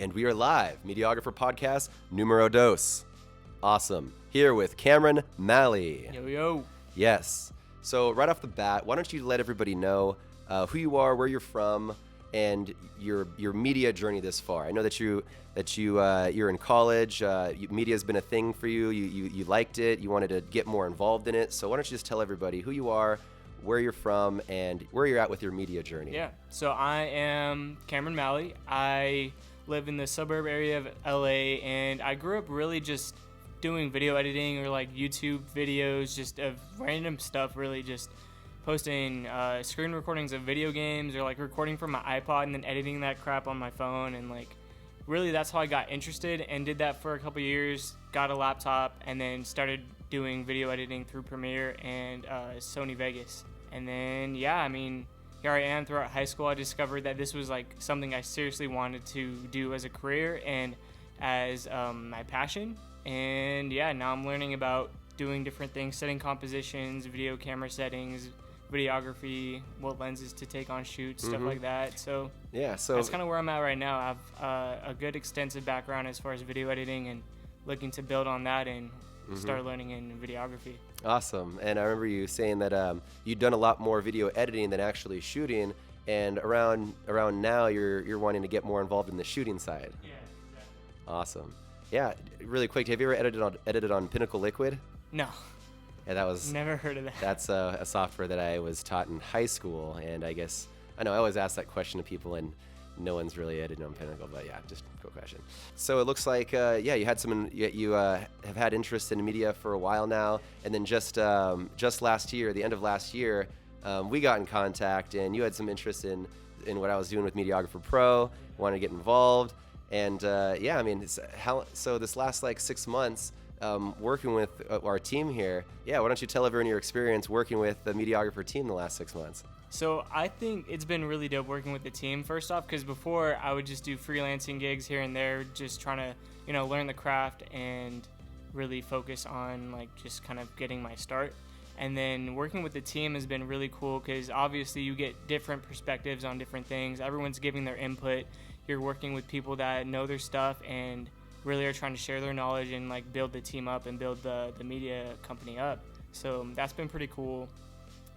And we are live, Mediagrapher Podcast, numero dos. Awesome. Here with Cameron Malley. Yo. Yes. So right off the bat, why don't you let everybody know who you are, where you're from, and your media journey this far. I know that you're in college. Media has been a thing for you. You liked it. You wanted to get more involved in it. So why don't you just tell everybody who you are, where you're from, and where you're at with your media journey. Yeah. So I am Cameron Malley. I live in the suburb area of LA, and I grew up really just doing video editing or like YouTube videos, just of random stuff, really just posting screen recordings of video games or like recording from my iPod and then editing that crap on my phone. And like really that's how I got interested and did that for a couple years, got a laptop, and then started doing video editing through Premiere and Sony Vegas. And then here I am. Throughout high school I discovered that this was like something I seriously wanted to do as a career and as my passion. And now I'm learning about doing different things, setting compositions, video camera settings, videography, what lenses to take on shoots, stuff like that. So that's kind of where I'm at right now. I have a good extensive background as far as video editing and looking to build on that and start learning in videography. Awesome. And I remember you saying that you'd done a lot more video editing than actually shooting, and around now you're wanting to get more involved in the shooting side. Yeah, exactly. Awesome. Yeah, really quick, have you ever edited on Pinnacle Liquid? No. Yeah, that was... Never heard of that. That's a software that I was taught in high school, and I always ask that question to people, and no one's really edited on Pinnacle, but yeah, just cool question. So it looks like, you had you have had interest in media for a while now, and then just last year, the end of last year, we got in contact, and you had some interest in what I was doing with Mediagrapher Pro, wanted to get involved, and so this last 6 months, working with our team here, why don't you tell everyone your experience working with the Mediagrapher team the last 6 months? So I think it's been really dope working with the team, first off, because before I would just do freelancing gigs here and there, just trying to, learn the craft and really focus on just kind of getting my start. And then working with the team has been really cool because obviously you get different perspectives on different things. Everyone's giving their input. You're working with people that know their stuff and really are trying to share their knowledge and build the team up and build the media company up. So that's been pretty cool.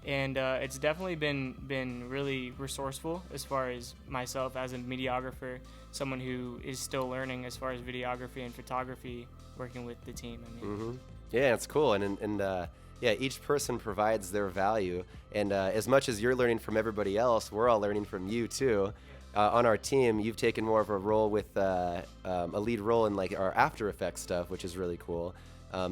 And it's definitely been really resourceful as far as myself as a mediographer, someone who is still learning as far as videography and photography, working with the team. Yeah, it's cool. And each person provides their value. And as much as you're learning from everybody else, we're all learning from you too. On our team, you've taken more of a role with a lead role in our After Effects stuff, which is really cool.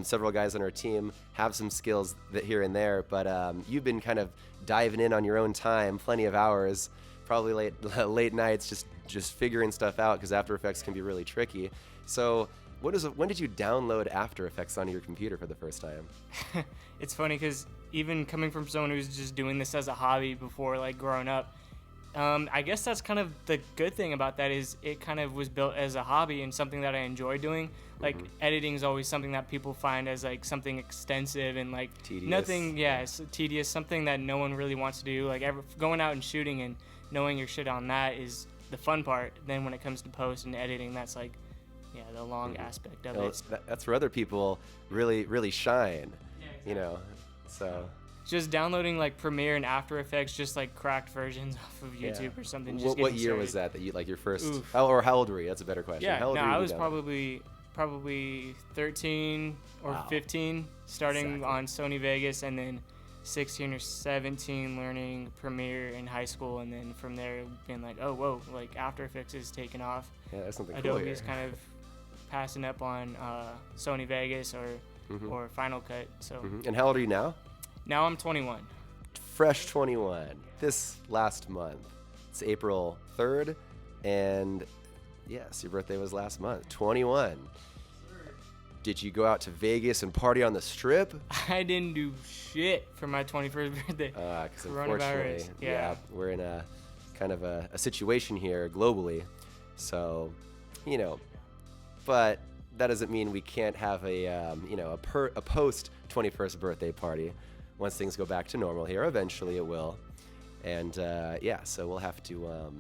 Several guys on our team have some skills here and there, but you've been kind of diving in on your own time, plenty of hours, probably late nights, just figuring stuff out because After Effects can be really tricky. So when did you download After Effects onto your computer for the first time? It's funny because even coming from someone who's just doing this as a hobby before growing up, I guess that's kind of the good thing about that is it kind of was built as a hobby and something that I enjoy doing. Editing is always something that people find as something extensive and tedious. Nothing, it's tedious, something that no one really wants to do. Going out and shooting and knowing your shit on that is the fun part. Then when it comes to post and editing, that's the long aspect of it. That's where other people really, really shine, exactly. So... Just downloading Premiere and After Effects, just cracked versions off of YouTube or something. What year was that you your first? How old were you? That's a better question. Yeah, how old were you I was probably 13 or 15, starting on Sony Vegas, and then 16 or 17 learning Premiere in high school, and then from there being oh whoa, After Effects is taking off. Yeah, that's something Adobe cool here. is kind of passing up on Sony Vegas or Final Cut. So. And how old are you now? Now I'm 21. Fresh 21. This last month. It's April 3rd, and yes, your birthday was last month. 21. Did you go out to Vegas and party on the Strip? I didn't do shit for my 21st birthday. Because unfortunately, we're in a kind of a situation here globally. So, but that doesn't mean we can't have a post 21st birthday party. Once things go back to normal here, eventually it will. And so we'll have to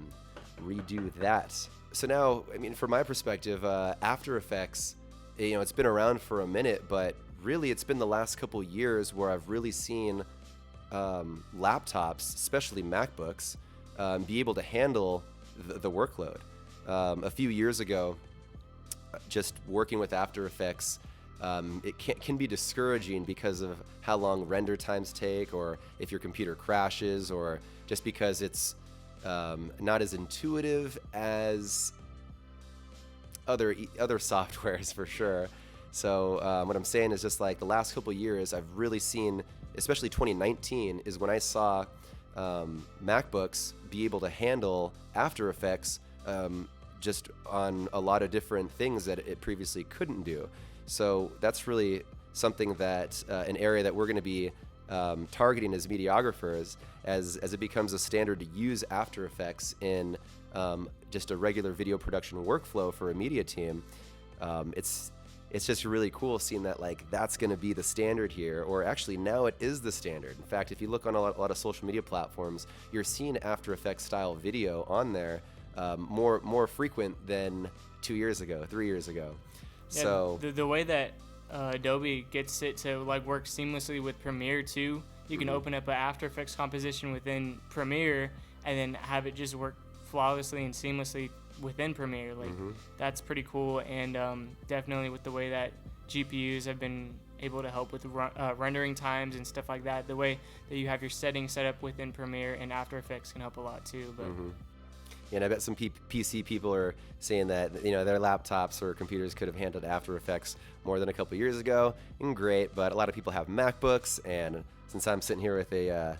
redo that So now, I mean, from my perspective, After Effects, it's been around for a minute, but really it's been the last couple years where I've really seen laptops, especially MacBooks, be able to handle the workload. A few years ago, just working with After Effects, it can be discouraging because of how long render times take, or if your computer crashes, or just because it's not as intuitive as other softwares for sure. So what I'm saying is just like the last couple years, I've really seen, especially 2019 is when I saw MacBooks be able to handle After Effects just on a lot of different things that it previously couldn't do. So that's really something that an area that we're going to be targeting as Mediagraphers, as it becomes a standard to use After Effects in just a regular video production workflow for a media team. It's just really cool seeing that like that's going to be the standard here, or actually now it is the standard. In fact, if you look on a lot of social media platforms, you're seeing After Effects style video on there more frequent than 2 years ago, 3 years ago. Yeah, So the way that Adobe gets it to like work seamlessly with Premiere too, you can open up an After Effects composition within Premiere and then have it just work flawlessly and seamlessly within Premiere. Like that's pretty cool, and definitely with the way that GPUs have been able to help with rendering times and stuff like that, the way that you have your settings set up within Premiere and After Effects can help a lot too. But yeah, and I bet some PC people are saying that their laptops or computers could have handled After Effects more than a couple years ago, and great. But a lot of people have MacBooks, and since I'm sitting here with a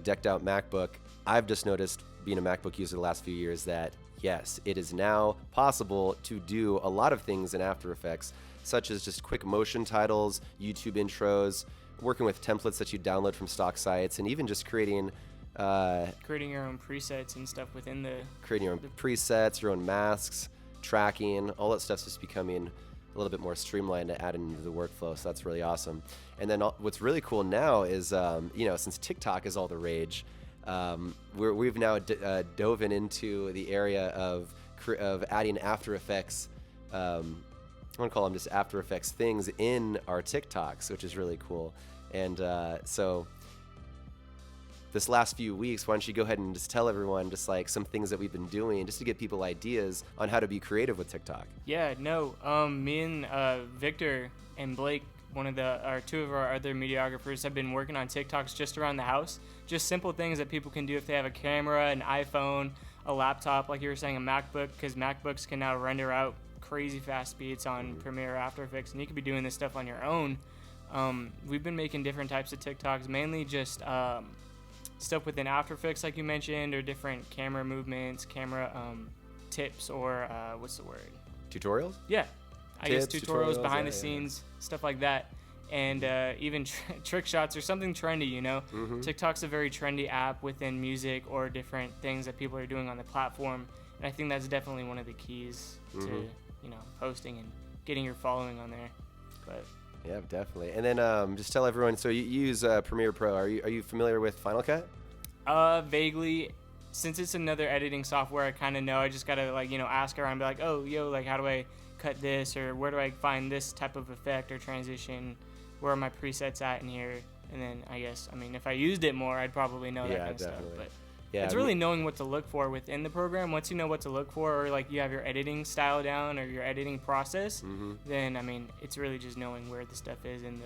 decked out MacBook, I've just noticed, being a MacBook user the last few years, that yes, it is now possible to do a lot of things in After Effects, such as just quick motion titles, YouTube intros, working with templates that you download from stock sites, and even just creating your own presets and stuff within creating your own presets, your own masks, tracking, all that stuff's just becoming a little bit more streamlined to add into the workflow. So that's really awesome. And then what's really cool now is, since TikTok is all the rage, we've now dove into the area of adding After Effects. I want to call them just After Effects things in our TikToks, which is really cool. And so this last few weeks, why don't you go ahead and just tell everyone just like some things that we've been doing just to get people ideas on how to be creative with TikTok. Yeah, no, me and Victor and Blake, two of our other Mediagraphers, have been working on TikToks just around the house. Just simple things that people can do if they have a camera, an iPhone, a laptop, like you were saying, a MacBook, because MacBooks can now render out crazy fast speeds on Premiere or After Effects, and you could be doing this stuff on your own. We've been making different types of TikToks, mainly just stuff within After Effects, like you mentioned, or different camera movements, camera tips, or what's the word? Tutorials? Yeah, I guess Tips, tutorials, tutorials, behind yeah, the scenes, stuff like that, and even trick shots or something trendy. TikTok's a very trendy app within music or different things that people are doing on the platform, and I think that's definitely one of the keys to posting and getting your following on there. But yeah, definitely. And then just tell everyone, so you use Premiere Pro. Are you familiar with Final Cut? Vaguely. Since it's another editing software, I kind of know. I just gotta ask around and be like, oh, how do I cut this, or where do I find this type of effect or transition? Where are my presets at in here? And then if I used it more, I'd probably know that kind of definitely. stuff. But Yeah, it's really knowing what to look for within the program. Once you know what to look for, or like you have your editing style down or your editing process, then it's really just knowing where the stuff is in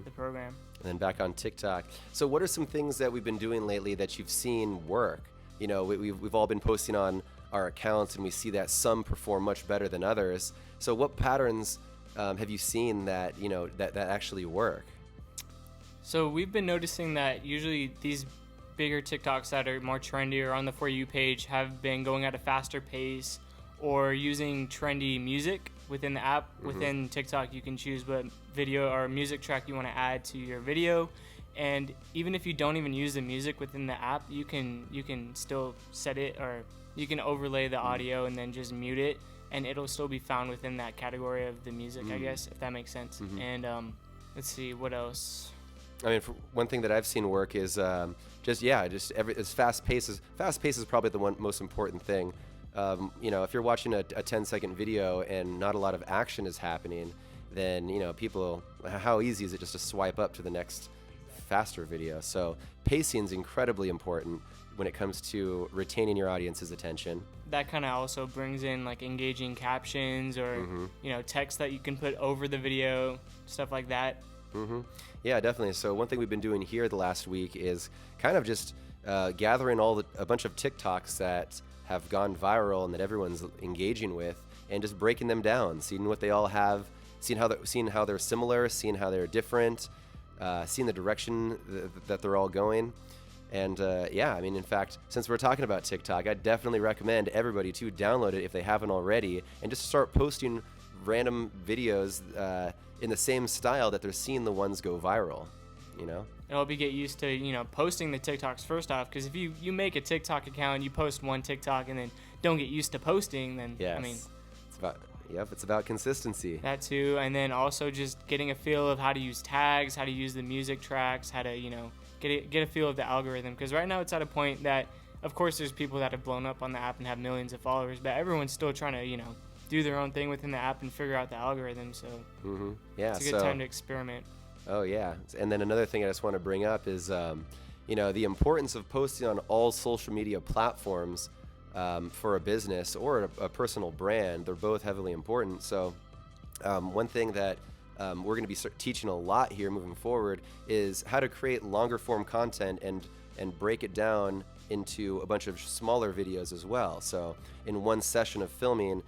the program. And then back on TikTok. So what are some things that we've been doing lately that you've seen work? We've all been posting on our accounts, and we see that some perform much better than others. So what patterns have you seen that that actually work? So we've been noticing that usually these bigger TikToks that are more trendy or on the For You page have been going at a faster pace, or using trendy music within the app. Within TikTok, you can choose what video or music track you want to add to your video. And even if you don't even use the music within the app, you can still set it, or you can overlay the audio and then just mute it, and it'll still be found within that category of the music, I guess, if that makes sense. And let's see, what else? For one thing that I've seen work is it's fast pace is probably the most important thing. if you're watching a 10-second video and not a lot of action is happening, then, people, how easy is it just to swipe up to the next faster video? So pacing is incredibly important when it comes to retaining your audience's attention. That kind of also brings in like engaging captions or, text that you can put over the video, stuff like that. Yeah, definitely. So one thing we've been doing here the last week is kind of just gathering a bunch of TikToks that have gone viral and that everyone's engaging with, and just breaking them down, seeing what they all have, seeing how they're similar, seeing how they're different, seeing the direction that they're all going. And in fact, since we're talking about TikTok, I definitely recommend everybody to download it if they haven't already, and just start posting random videos in the same style that they're seeing the ones go viral. I hope you get used to, posting the TikToks first off, because if you make a TikTok account and you post one TikTok and then don't get used to posting, then, yes. It's about consistency. That too, and then also just getting a feel of how to use tags, how to use the music tracks, how to, get a feel of the algorithm, because right now it's at a point that, of course, there's people that have blown up on the app and have millions of followers, but everyone's still trying to, do their own thing within the app and figure out the algorithm, so yeah, it's a good time to experiment. Oh, yeah. And then another thing I just want to bring up is, the importance of posting on all social media platforms for a business or a personal brand. They're both heavily important. So one thing that we're going to be teaching a lot here moving forward is how to create longer form content and break it down into a bunch of smaller videos as well. So in one session of filming,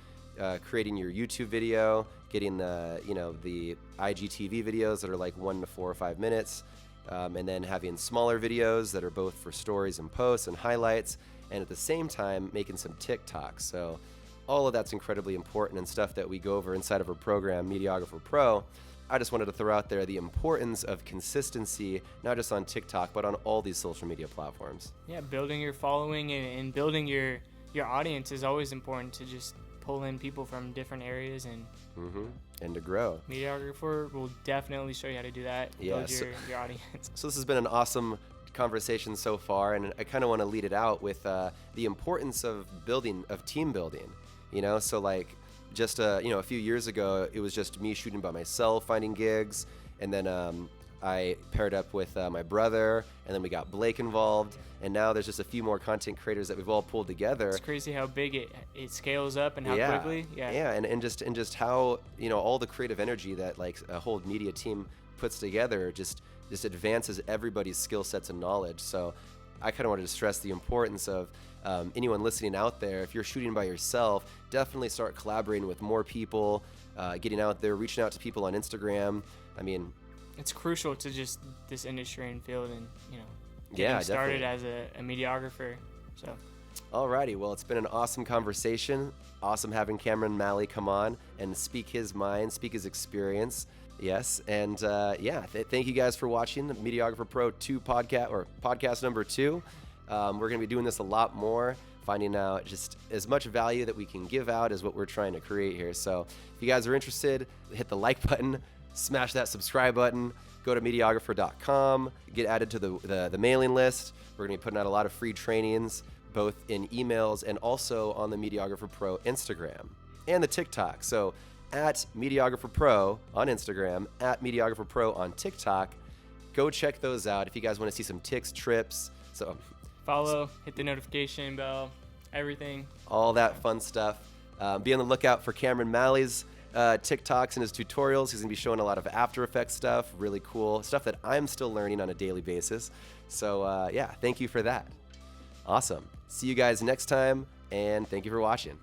creating your YouTube video, getting the IGTV videos that are like 1 to 4 or 5 minutes, and then having smaller videos that are both for stories and posts and highlights, and at the same time making some TikToks. So all of that's incredibly important and stuff that we go over inside of our program, Mediagrapher Pro. I just wanted to throw out there the importance of consistency, not just on TikTok, but on all these social media platforms. Yeah, building your following and building your audience is always important, to just pull in people from different areas and to grow. Mediagrapher will definitely show you how to do that. Build your audience. So this has been an awesome conversation so far, and I kind of want to lead it out with the importance of team building. So like just a few years ago, it was just me shooting by myself, finding gigs, and then I paired up with my brother, and then we got Blake involved, and now there's just a few more content creators that we've all pulled together. It's crazy how big it scales up and how quickly. And just how all the creative energy that like a whole media team puts together just advances everybody's skill sets and knowledge. So I kind of wanted to stress the importance of anyone listening out there. If you're shooting by yourself, definitely start collaborating with more people, getting out there, reaching out to people on Instagram. I mean, it's crucial to just this industry and field, and getting started as a mediographer. So alrighty, well, it's been an awesome conversation. Awesome having Cameron Malley come on and speak his mind, speak his experience. Yes, and thank you guys for watching the Mediagrapher Pro 2 podcast number 2. We're going to be doing this a lot more, finding out just as much value that we can give out as what we're trying to create here. So if you guys are interested, hit the like button, smash that subscribe button, go to Mediagrapher.com, get added to the mailing list. We're going to be putting out a lot of free trainings, both in emails and also on the Mediagrapher Pro Instagram and the TikTok. So at Mediagrapher Pro on Instagram, at Mediagrapher Pro on TikTok. Go check those out if you guys want to see some tips, trips. So follow, hit the notification bell, everything. All that fun stuff. Be on the lookout for Cameron Malley's TikToks and his tutorials. He's going to be showing a lot of After Effects stuff, really cool stuff that I'm still learning on a daily basis. So thank you for that. Awesome. See you guys next time, and thank you for watching.